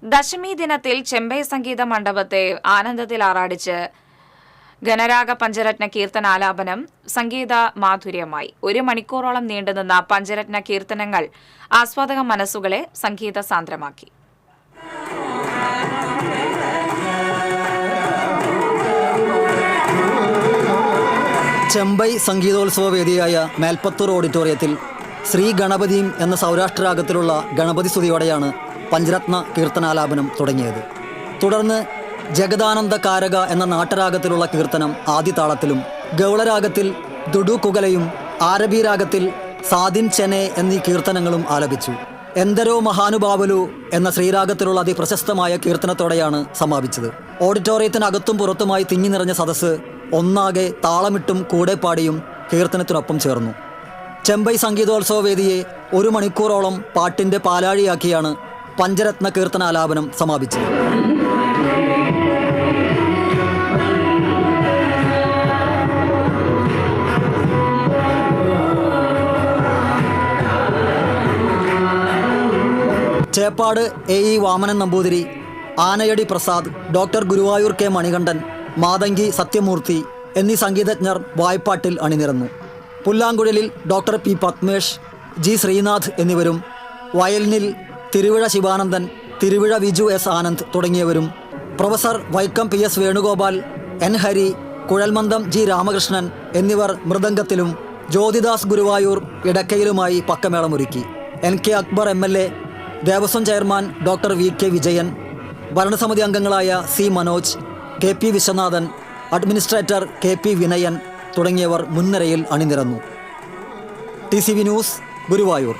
ദശമി ദിനത്തിൽ ചെമ്പൈ സംഗീത മണ്ഡപത്തെ ആനന്ദത്തിൽ ആറാടിച്ച് ഗണരാഗ പഞ്ചരത്ന കീർത്തനാലാപനം സംഗീത മാധുര്യമായി. 1 മണിക്കൂറോളം നീണ്ടുനിന്ന പഞ്ചരത്ന കീർത്തനങ്ങൾ ആസ്വാദക മനസ്സുകളെ സംഗീത സാന്ദ്രമാക്കി. ചെമ്പൈ സംഗീതോത്സവ വേദിയായ മേൽപ്പത്തൂർ ഓഡിറ്റോറിയത്തിൽ ശ്രീ ഗണപതിയും എന്ന സൗരാഷ്ട്ര രാഗത്തിലുള്ള ഗണപതി സ്തുതിയോടെയാണ് പഞ്ചരത്ന കീർത്തനാലാപനം തുടങ്ങിയത്. തുടർന്ന് ജഗദാനന്ദ കാരക എന്ന നാട്ടരാഗത്തിലുള്ള കീർത്തനം ആദ്യ താളത്തിലും, ഗൗളരാഗത്തിൽ ദുഡു കുഗലയും ആരബി രാഗത്തിൽ സാദിൻ ചെനെ എന്നീ കീർത്തനങ്ങളും ആലപിച്ചു. എന്തരോ മഹാനുഭാവലു എന്ന ശ്രീരാഗത്തിലുള്ള അതിപ്രശസ്തമായ കീർത്തനത്തോടെയാണ് സമാപിച്ചത്. ഓഡിറ്റോറിയത്തിനകത്തും പുറത്തുമായി തിങ്ങി നിറഞ്ഞ സദസ്സ് ഒന്നാകെ താളമിട്ടും കൂടെ പാടിയും കീർത്തനത്തിനൊപ്പം ചേർന്നു. ചെമ്പൈ സംഗീതോത്സവ വേദിയെ 1 മണിക്കൂറോളം പാട്ടിൻ്റെ പാലാഴിയാക്കിയാണ് പഞ്ചരത്ന കീർത്തനാലാപനം സമാപിച്ചത്. Cheppad A.E. Vamanan Namboothiri, Anayadi Prasad, doctor Guruvayur K Manikandan, Mathangi Sathyamoorthy എന്നീ സംഗീതജ്ഞർ വായ്പാട്ടിൽ അണിനിരന്നു. പുല്ലാങ്കുഴലിൽ doctor P. Padmesh, G. Sreenath എന്നിവരും, വയലിനിൽ തിരുവിഴ ശിവാനന്ദൻ, തിരുവിഴ വിജു S. ആനന്ദ് തുടങ്ങിയവരും, professor Vaikom P. S. Venugopal, N. Hari, കുഴൽമന്ദം G. രാമകൃഷ്ണൻ എന്നിവർ മൃദംഗത്തിലും, ജ്യോതിദാസ് ഗുരുവായൂർ ഇടക്കയിലുമായി പക്കമേളമൊരുക്കി. N. K. Akbar MLA, Devaswom chairman doctor V. K. Vijayan, ഭരണസമിതി അംഗങ്ങളായ C. Manoj, K. P. Viswanathan, administrator K. P. Vinayan തുടങ്ങിയവർ മുൻനിരയിൽ അണിനിരന്നു. TCV news, Guruvayur.